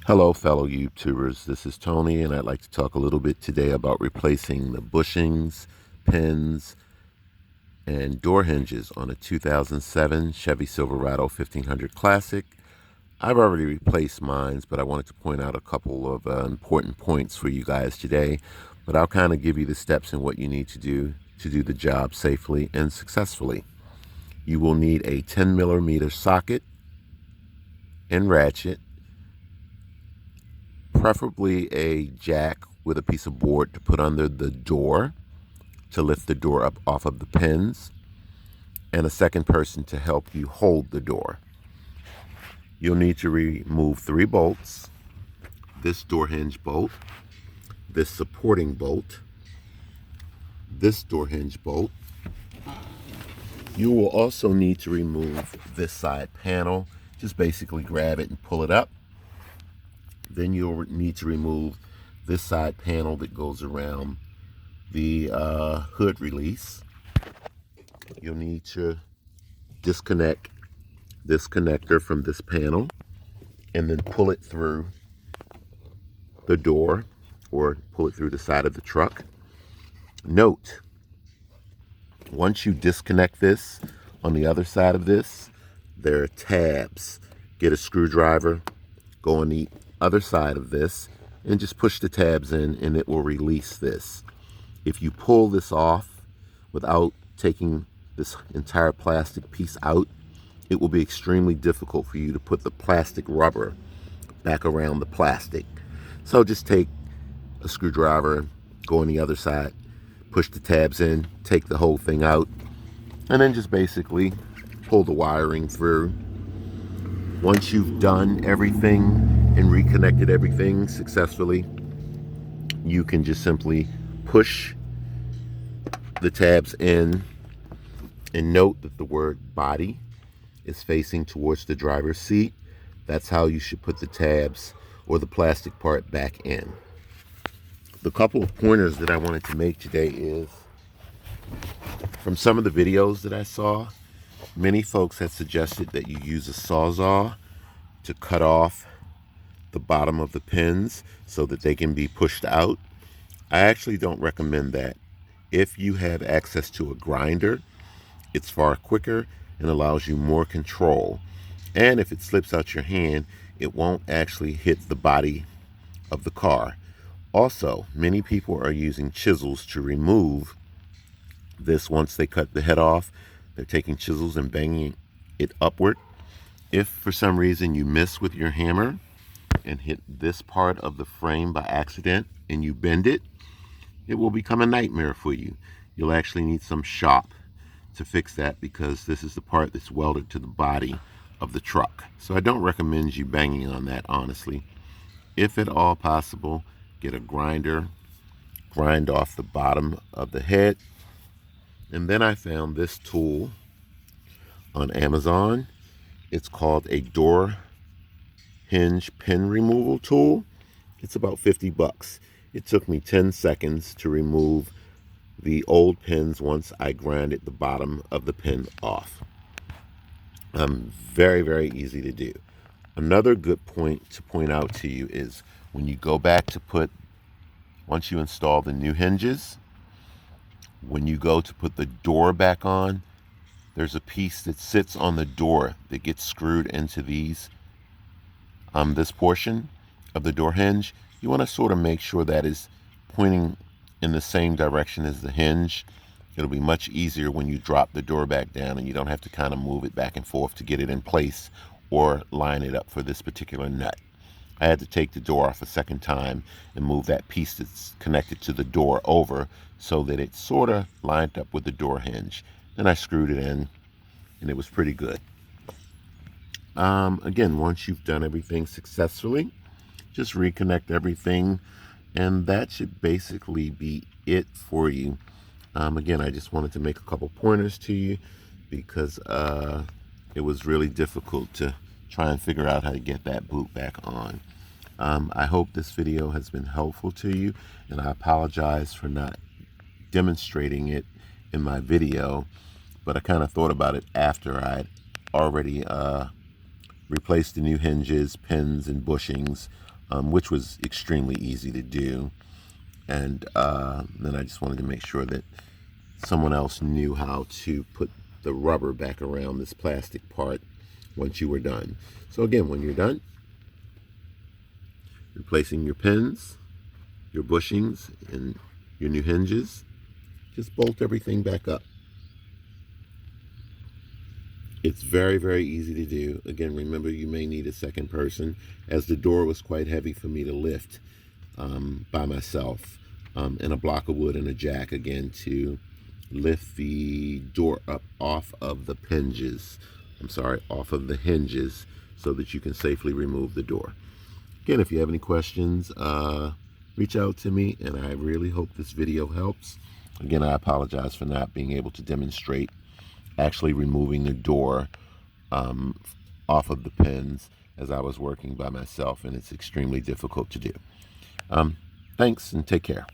Hello, fellow YouTubers. This is Tony, and I'd like to talk a little bit today about replacing the bushings, pins, and door hinges on a 2007 Chevy Silverado 1500 Classic. I've already replaced mine, but I wanted to point out a couple of important points for you guys today. But I'll kind of give you the steps and what you need to do the job safely and successfully. You will need a 10mm socket and ratchet, preferably a jack with a piece of board to put under the door to lift the door up off of the pins, and a second person to help you hold the door. You'll need to remove 3 bolts: this door hinge bolt, this supporting bolt, this door hinge bolt. You will also need to remove this side panel. Just basically grab it and pull it up. Then you'll need to remove this side panel that goes around the hood release. You'll need to disconnect this connector from this panel and then pull it through the door or pull it through the side of the truck. Note, once you disconnect this, on the other side of this, there are tabs. Get a screwdriver, go on the other side of this, and just push the tabs in and it will release this. If you pull this off without taking this entire plastic piece out, it will be extremely difficult for you to put the plastic rubber back around the plastic. So just take a screwdriver, go on the other side, push the tabs in, take the whole thing out, and then just basically pull the wiring through. Once you've done everything and reconnected everything successfully, you can just simply push the tabs in, and note that the word body is facing towards the driver's seat. That's how you should put the tabs or the plastic part back in. The couple of pointers that I wanted to make today is, from some of the videos that I saw, many folks had suggested that you use a sawzall to cut off the bottom of the pins so that they can be pushed out. I actually don't recommend that. If you have access to a grinder, it's far quicker and allows you more control. And if it slips out your hand, it won't actually hit the body of the car. Also, many people are using chisels to remove this. Once they cut the head off, they're taking chisels and banging it upward. If for some reason you miss with your hammer and hit this part of the frame by accident and you bend it, it will become a nightmare for you. You'll actually need some shop to fix that, because this is the part that's welded to the body of the truck. So I don't recommend you banging on that, honestly. If at all possible, get a grinder, grind off the bottom of the head. And then I found this tool on Amazon. It's called a door hinge pin removal tool. It's about 50 bucks. It took me 10 seconds to remove the old pins once I grinded the bottom of the pin off. Very, very easy to do. Another good point to point out to you is when you go back to once you install the new hinges, when you go to put the door back on, there's a piece that sits on the door that gets screwed into this portion of the door hinge. You want to sort of make sure that is pointing in the same direction as the hinge. It'll be much easier when you drop the door back down and you don't have to kind of move it back and forth to get it in place or line it up for this particular nut. I had to take the door off a second time and move that piece that's connected to the door over so that it sort of lined up with the door hinge. Then I screwed it in and it was pretty good. Again, once you've done everything successfully, just reconnect everything, and that should basically be it for you. Again, I just wanted to make a couple pointers to you because it was really difficult to try and figure out how to get that boot back on. I hope this video has been helpful to you, and I apologize for not demonstrating it in my video, but I kind of thought about it after I'd already replaced the new hinges, pins, and bushings which was extremely easy to do. And then I just wanted to make sure that someone else knew how to put the rubber back around this plastic part once you were done. So again, when you're done, replacing your pins, your bushings, and your new hinges, just bolt everything back up. It's very, very easy to do. Again, remember, you may need a second person, as the door was quite heavy for me to lift by myself, and a block of wood and a jack, again, to lift the door up off of the hinges. Off of the hinges, so that you can safely remove the door. Again, if you have any questions, reach out to me, and I really hope this video helps. Again, I apologize for not being able to demonstrate actually removing the door off of the pins, as I was working by myself, and it's extremely difficult to do. Thanks, and take care.